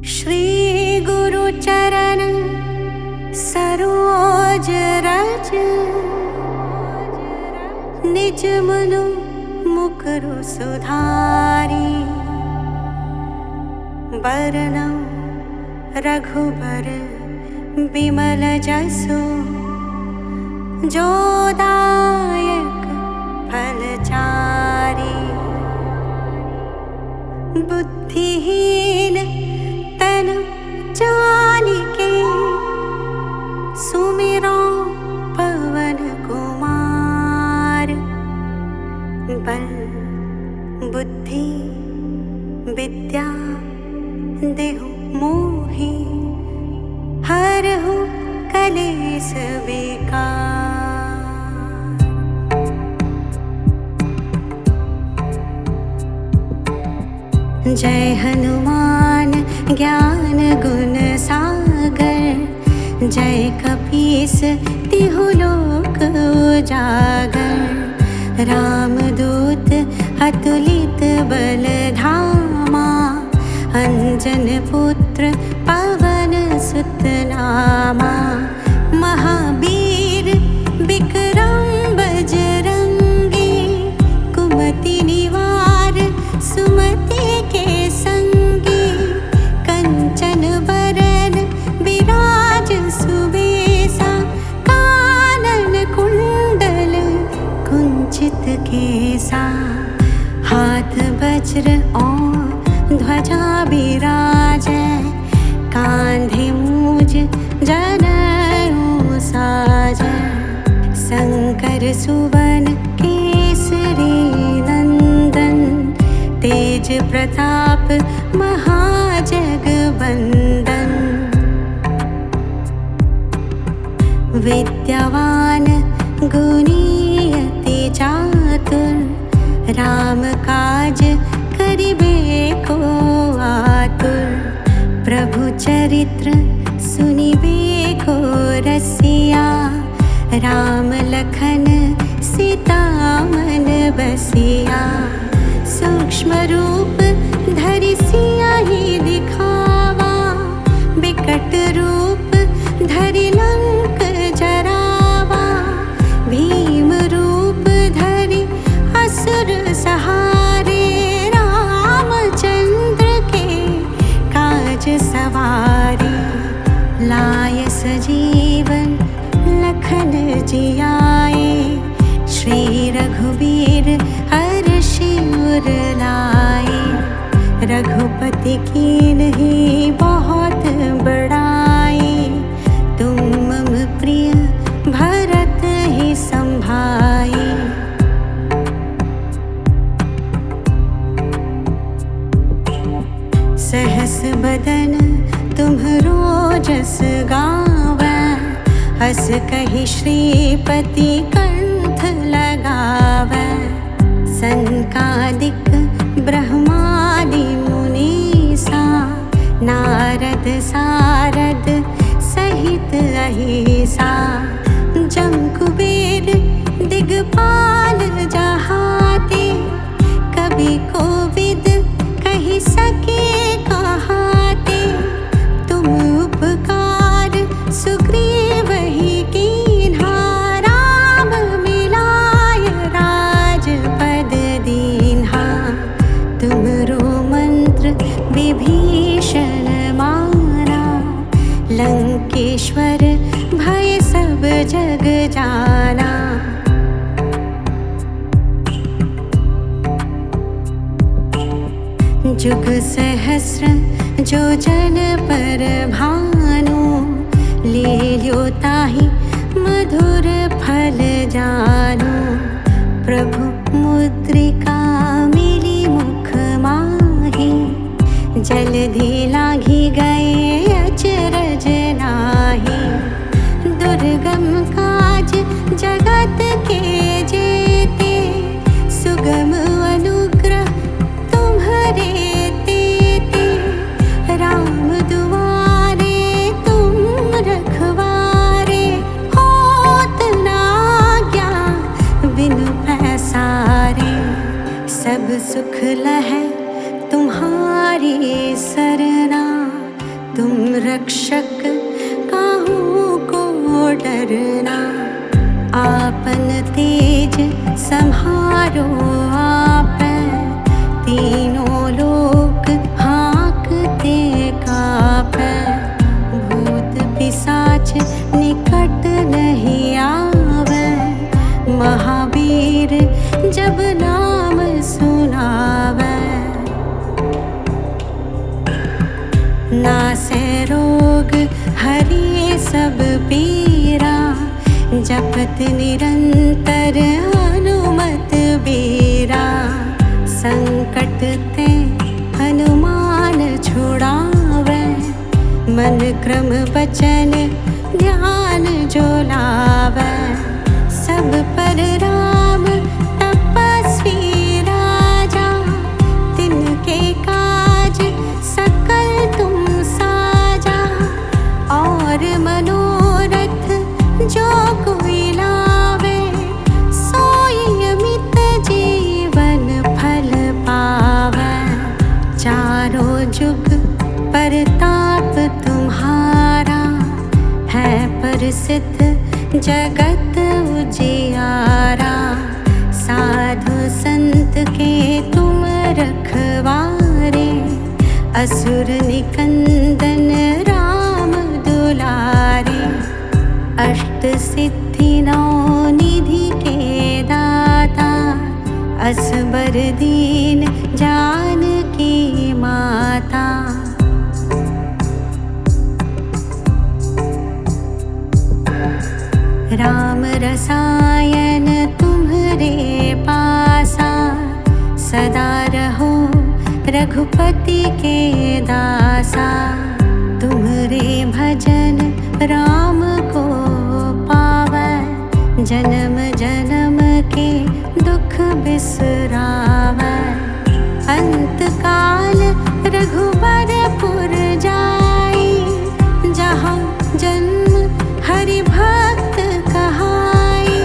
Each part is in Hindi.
श्री गुरु चरण सरोज रज, निज मनु मुकुरु सुधारी। बरनउँ रघुबर बिमल जसु, जो दायक फलचारी। बुद्धिहीन तन जानिके, सुमिरो पवन कुमार। बल बुद्धि विद्या देहु मोहि, हरहु कलेस विकार। जय हनुमान ज्ञान गुण सागर, जय कपीस तिहु लोक उजागर। रामदूत अतुलित बल धामा, अंजन पुत्र पवन सुत नामा। महावीर विक्रम बजरंगी, कुमति निवार सुमति के संगी। कंचन बरन विराज सुबेसा, कानन कुंडल कुंचित केसा। हाथ वज्र और ध्वजा बिराजै, कांधे मूज जनेऊ साजै। शंकर सुवन केसरी नंदन, तेज प्रताप महाजगवंदन। विद्यावान गुणी अति चातुर, राम काज करिबे को आतुर। प्रभु चरित्र सुनिबे को रसिया, राम लखन सीता मन बसिया। सूक्ष्म रूप धरि सियहि दिखावा, बिकट रूप धरि लंक जरावा। भीम रूप धरि असुर सहारे, रामचंद्र के काज सवारे। लाय सजीवन लखन जियाए, श्री रघुबीर हर्षि उर लाए। रघुपति कीन्ही बहुत बड़ाई, तुम मम प्रिय भरत ही संभाई। सहस बदन तुम्हरो जस गावै, हस कहि श्रीपति कंठ लगावै। सनकादिक ब्रह्मादि मुनीसा, नारद सारद सहित अहिसा। जम कुबेर दिगपाल जहाते, कवि कोविद कहि सके कहाते। तुम उपकार सुग्रीवहि कीन्हा, राम मिलाय राजपद दीन्हा। तुमरो मंत्र विभीषण माना, लंकेश्वर भय सब जग जाना। जुग सहस्र जो जन पर भानु, लील्यो ताहि मधुर फल जानु। प्रभु मुद्रिका मिली मुख माहि, जलधि लांघि गए अचरज नाहि। दुर्गम काज जगत के जेते, सुगम अनुग्रह तुम्हरे तेते। राम दुआरे तुम रखवारे, होत न आज्ञा बिनु पैसारे। सब सुख लहै तुम्हारी सरना, रक्षक काहू को डरना। आपन तेज सम्हारो आपै, तीनों लोक हाँकते कापै। भूत पिशाच निकट नहीं आवे, महावीर जब नाम सुनावे। नासै रोग हरि सब पीरा, जपत निरंतर हनुमत बीरा। संकट ते हनुमान छुड़ावे, मन क्रम वचन ध्यान जो लावे। सब पर राम तपस्वी राजा, तिनके काज सकल तुम साजा। और मनोरथ जो कोई लावे, सोई अमित जीवन फल पावे। चारों जुग परताप तुम्हारा, है प्रसिद्ध जगत उजियारा। साधु संत के तुम रखवारे, असुर निकंदन राम दुलारे। अष्ट सिद्धि नौ निधि के दाता, असबर दीन जानकी माता। राम रसायन तुम्हरे पासा, सदा रहो रघुपति के दासा। तुम्हरे भजन राम को पावै, जन्म जन्म के दुख बिसरावै। अंत काल रघुबरपुर जाई, जहाँ जन्म हरि भक्त कहाई।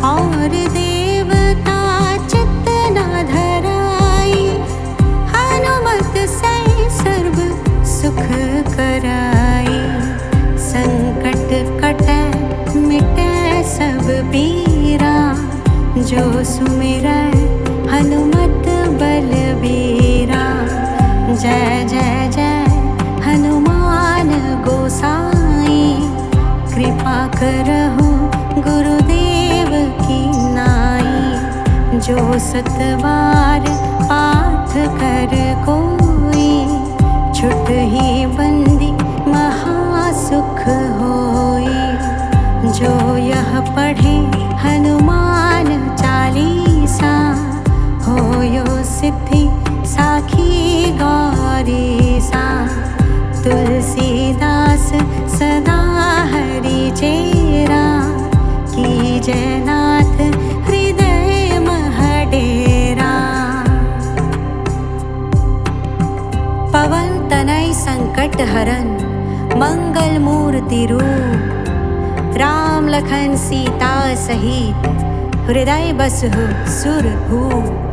और देवता चित्त न धराई, हनुमत से सर्व सुख कराई। संकट कटै मिटै सब पीरा, जो सुमिरै हनुमत बलबीरा। जय जय जय हनुमान गोसाई, कृपा करहु गुरुदेव की नाई। जो सत बार पाठ कर कोई, छुट ही बंदी महासुख होई। जो यह पढ़े हनुमान चालीसा, होयो सिद्धि साखी गौरीसा। तुलसीदास सदा हरि चेरा, कीजै नाथ हृदय मह डेरा। पवन तनय संकट हरन, मंगल मूर्ति रूप। राम लखन सीता सहित, हृदय बसहु सुरभूप।